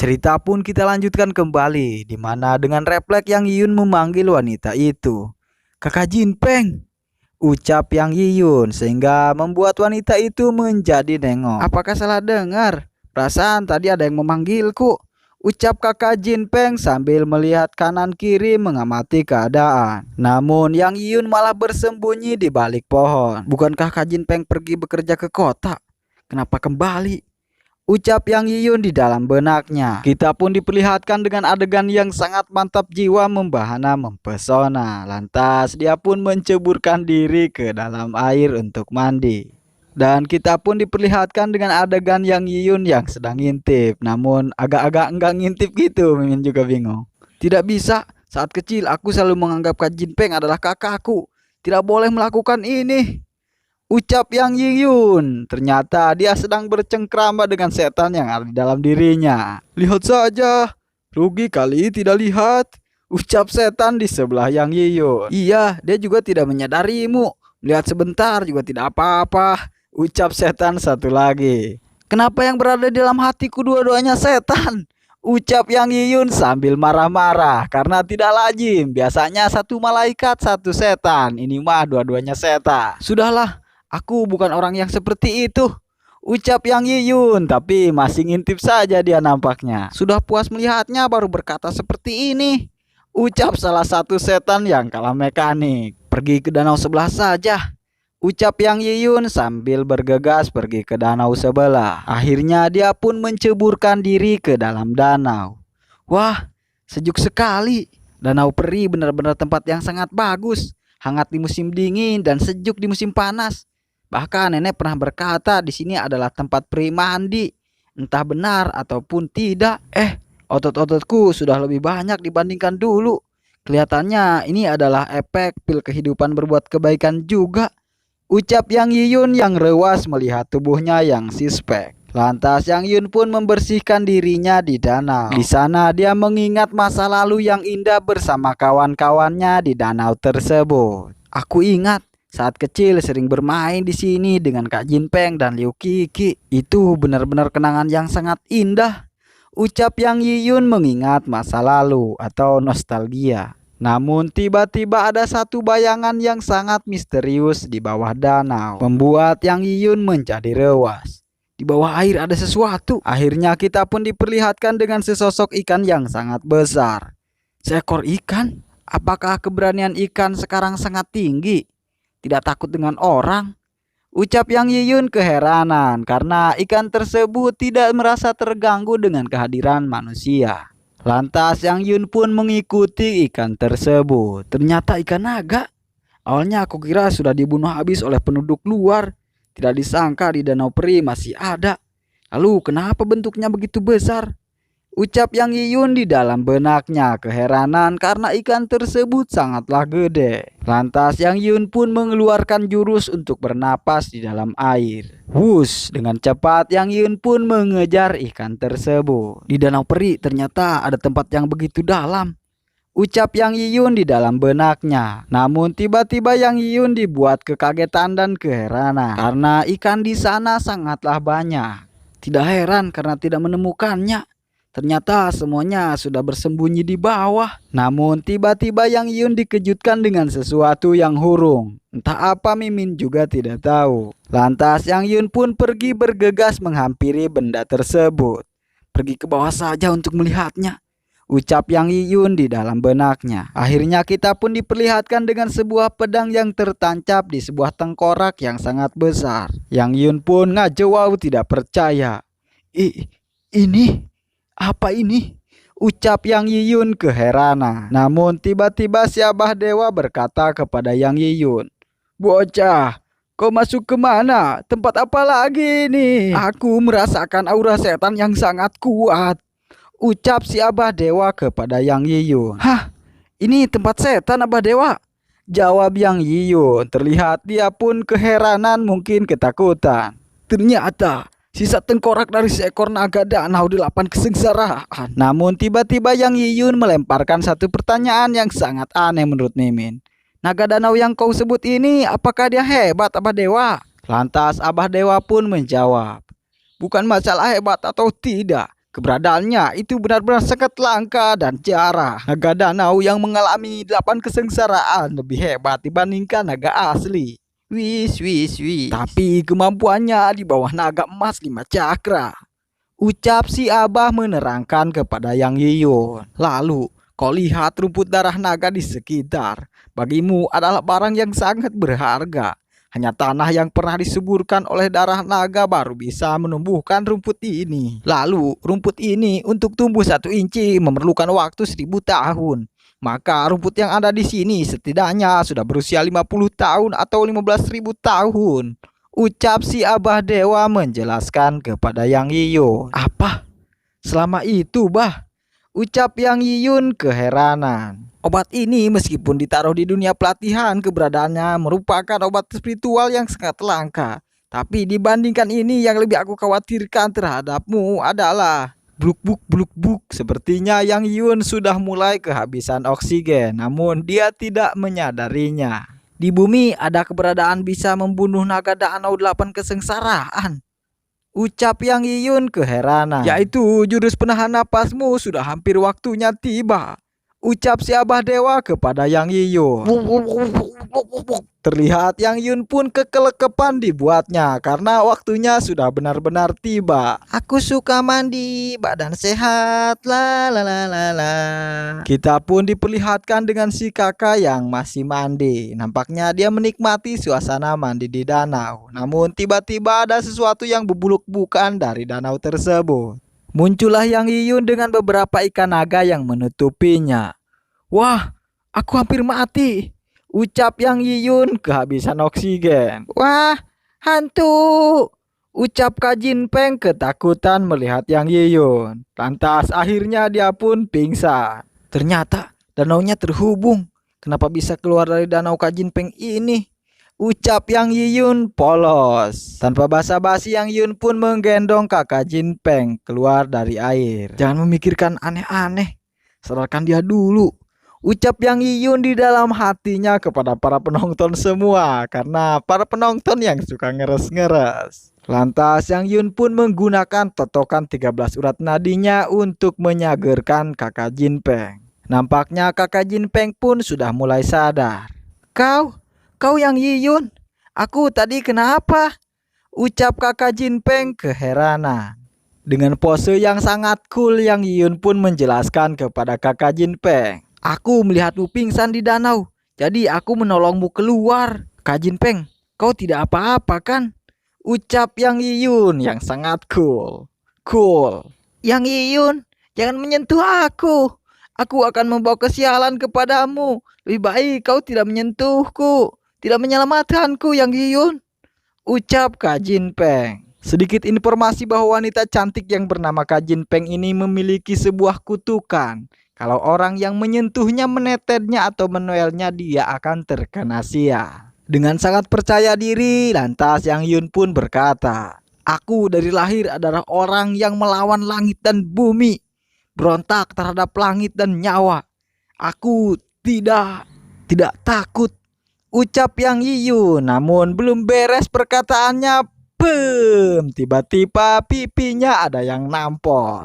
Cerita pun kita lanjutkan kembali, di mana dengan refleks Yang Yiyun memanggil wanita itu. Kakak Jinpeng, ucap Yang Yiyun sehingga membuat wanita itu menjadi nengok. Apakah salah dengar? Perasaan tadi ada yang memanggilku. Ucap kakak Jinpeng sambil melihat kanan kiri mengamati keadaan. Namun Yang Yiyun malah bersembunyi di balik pohon. Bukankah Kak Jinpeng pergi bekerja ke kota? Kenapa kembali? Ucap Yang Yiyun di dalam benaknya. Kita pun diperlihatkan dengan adegan yang sangat mantap jiwa, membahana, mempesona. Lantas dia pun menceburkan diri ke dalam air untuk mandi. Dan kita pun diperlihatkan dengan adegan Yang Yiyun yang sedang ngintip. Namun agak-agak enggak ngintip gitu, Mimin juga bingung. Tidak bisa, saat kecil aku selalu menganggap Kak Jinpeng adalah kakakku. Tidak boleh melakukan ini, ucap Yang Yiyun. Ternyata dia sedang bercengkrama dengan setan yang ada di dalam dirinya. Lihat saja, rugi kali tidak lihat, ucap setan di sebelah Yang Yiyun. Iya, dia juga tidak menyadarimu. Lihat sebentar juga tidak apa-apa, ucap setan satu lagi. Kenapa yang berada di dalam hatiku dua-duanya setan? Ucap Yang Yiyun sambil marah-marah karena tidak lazim. Biasanya satu malaikat satu setan. Ini mah dua-duanya setan. Sudahlah, aku bukan orang yang seperti itu, ucap Yang Yiyun, tapi masih ngintip saja dia nampaknya. Sudah puas melihatnya baru berkata seperti ini, ucap salah satu setan yang kalah mekanik. Pergi ke danau sebelah saja, ucap Yang Yiyun sambil bergegas pergi ke danau sebelah. Akhirnya dia pun menceburkan diri ke dalam danau. Wah, sejuk sekali. Danau Peri benar-benar tempat yang sangat bagus. Hangat di musim dingin dan sejuk di musim panas. Bahkan nenek pernah berkata di sini adalah tempat peri mandi. Entah benar ataupun tidak. Otot-ototku sudah lebih banyak dibandingkan dulu. Kelihatannya ini adalah efek pil kehidupan berbuat kebaikan juga, ucap Yang Yiyun yang rewas melihat tubuhnya yang sispek. Lantas Yang Yiyun pun membersihkan dirinya di danau. Di sana dia mengingat masa lalu yang indah bersama kawan-kawannya di danau tersebut. Aku ingat saat kecil sering bermain di sini dengan Kak Jinpeng dan Liu Kiki. Itu benar-benar kenangan yang sangat indah, ucap Yang Yiyun mengingat masa lalu atau nostalgia. Namun tiba-tiba ada satu bayangan yang sangat misterius di bawah danau, membuat Yang Yiyun menjadi rewas. Di bawah air ada sesuatu. Akhirnya kita pun diperlihatkan dengan sesosok ikan yang sangat besar. Seekor ikan? Apakah keberanian ikan sekarang sangat tinggi? Tidak takut dengan orang? Ucap Yang Yiyun keheranan karena ikan tersebut tidak merasa terganggu dengan kehadiran manusia. Lantas Yang Yiyun pun mengikuti ikan tersebut. Ternyata ikan naga. Awalnya aku kira sudah dibunuh habis oleh penduduk luar. Tidak disangka di Danau Peri masih ada. Lalu kenapa bentuknya begitu besar? Ucap Yang Yiyun di dalam benaknya keheranan karena ikan tersebut sangatlah gede. Lantas Yang Yiyun pun mengeluarkan jurus untuk bernapas di dalam air. Wush, dengan cepat Yang Yiyun pun mengejar ikan tersebut. Di Danau Peri ternyata ada tempat yang begitu dalam, ucap Yang Yiyun di dalam benaknya. Namun tiba-tiba Yang Yiyun dibuat kekagetan dan keheranan karena ikan di sana sangatlah banyak. Tidak heran karena tidak menemukannya. Ternyata semuanya sudah bersembunyi di bawah. Namun tiba-tiba Yang Yiyun dikejutkan dengan sesuatu yang hurung. Entah apa Mimin juga tidak tahu. Lantas Yang Yiyun pun pergi bergegas menghampiri benda tersebut. Pergi ke bawah saja untuk melihatnya, ucap Yang Yiyun di dalam benaknya. Akhirnya kita pun diperlihatkan dengan sebuah pedang yang tertancap di sebuah tengkorak yang sangat besar. Yang Yiyun pun ngajewau tidak percaya. Ini apa ini? Ucap Yang Yiyun keheranan. Namun tiba-tiba si Abah Dewa berkata kepada Yang Yiyun, bocah, kau masuk kemana? Tempat apa lagi ini? Aku merasakan aura setan yang sangat kuat, ucap si Abah Dewa kepada Yang Yiyun. Hah? Ini tempat setan Abah Dewa? Jawab Yang Yiyun. Terlihat dia pun keheranan mungkin ketakutan. Ternyata sisa tengkorak dari seekor naga danau 8 kesengsaraan. Namun tiba-tiba Yang Yiyun melemparkan satu pertanyaan yang sangat aneh menurut Mimin. Naga danau yang kau sebut ini apakah dia hebat Abah Dewa? Lantas Abah Dewa pun menjawab, bukan masalah hebat atau tidak, Keberadaannya itu benar-benar sangat langka dan jarang. Naga danau yang mengalami 8 kesengsaraan lebih hebat dibandingkan naga asli. Wis, wis, wis. Tapi kemampuannya di bawah naga emas 5 cakra. Ucap si Abah menerangkan kepada Yang Yiyun. Lalu, kau lihat rumput darah naga di sekitar. Bagimu adalah barang yang sangat berharga. Hanya tanah yang pernah disuburkan oleh darah naga baru bisa menumbuhkan rumput ini. Lalu, rumput ini untuk tumbuh 1 inci memerlukan waktu 1000 tahun. Maka rumput yang ada di sini setidaknya sudah berusia 50 tahun atau 15.000 tahun. Ucap si Abah Dewa menjelaskan kepada Yang Yiyun. Apa? Selama itu, Bah? Ucap Yang Yiyun keheranan. Obat ini meskipun ditaruh di dunia pelatihan, keberadaannya merupakan obat spiritual yang sangat langka. Tapi dibandingkan ini, yang lebih aku khawatirkan terhadapmu adalah bluk buk bluk buk. Sepertinya Yang Yiyun sudah mulai kehabisan oksigen, namun dia tidak menyadarinya. Di bumi ada keberadaan bisa membunuh naga danau 8 kesengsaraan. Ucap Yang Yiyun keheranan. Yaitu jurus penahan napasmu sudah hampir waktunya tiba. Ucap si Abah Dewa kepada Yang Yiyun. Terlihat Yang Yiyun pun kekelekepan dibuatnya karena waktunya sudah benar-benar tiba. Aku suka mandi, badan sehat, la la la la la. Kita pun diperlihatkan dengan si kakak yang masih mandi. Nampaknya dia menikmati suasana mandi di danau. Namun tiba-tiba ada sesuatu yang bubuluk-bukan dari danau tersebut. Muncullah Yang Yiyun dengan beberapa ikan naga yang menutupinya. Wah, aku hampir mati. Ucap Yang Yiyun kehabisan oksigen. Wah, hantu. Ucap Kak Jin Peng ketakutan melihat Yang Yiyun. Lantas akhirnya dia pun pingsan. Ternyata danaunya terhubung. Kenapa bisa keluar dari danau Kak Jin Peng ini? Ucap Yang Yiyun polos. Tanpa basa-basi Yang Yiyun pun menggendong kakak Jin Peng keluar dari air. Jangan memikirkan aneh-aneh. Sadarkan dia dulu. Ucap Yang Yiyun di dalam hatinya kepada para penonton semua. Karena para penonton yang suka ngeres-ngeres. Lantas Yang Yiyun pun menggunakan totokan 13 urat nadinya untuk menyagerkan kakak Jin Peng. Nampaknya kakak Jin Peng pun sudah mulai sadar. Kau Yang Yiyun, aku tadi kenapa? Ucap kakak Jin Peng keheranan. Dengan pose yang sangat cool, Yang Yiyun pun menjelaskan kepada kakak Jin Peng. Aku melihatmu pingsan di danau, jadi aku menolongmu keluar. Kak Jin Peng, kau tidak apa-apa kan? Ucap Yang Yiyun yang sangat cool. Yang Yiyun, jangan menyentuh aku. Aku akan membawa kesialan kepadamu. Lebih baik kau tidak menyentuhku, tidak menyelamatkanku Yang Yiyun. Ucap Kak Jin Peng. Sedikit informasi bahwa wanita cantik yang bernama Kak Jin Peng ini memiliki sebuah kutukan. Kalau orang yang menyentuhnya, menetesnya atau menoelnya, dia akan terkena sial. Dengan sangat percaya diri, lantas Yang Yiyun pun berkata, aku dari lahir adalah orang yang melawan langit dan bumi. Berontak terhadap langit dan nyawa. Aku tidak takut. Ucap Yang Yiyun, namun belum beres perkataannya, tiba-tiba pipinya ada yang nampol.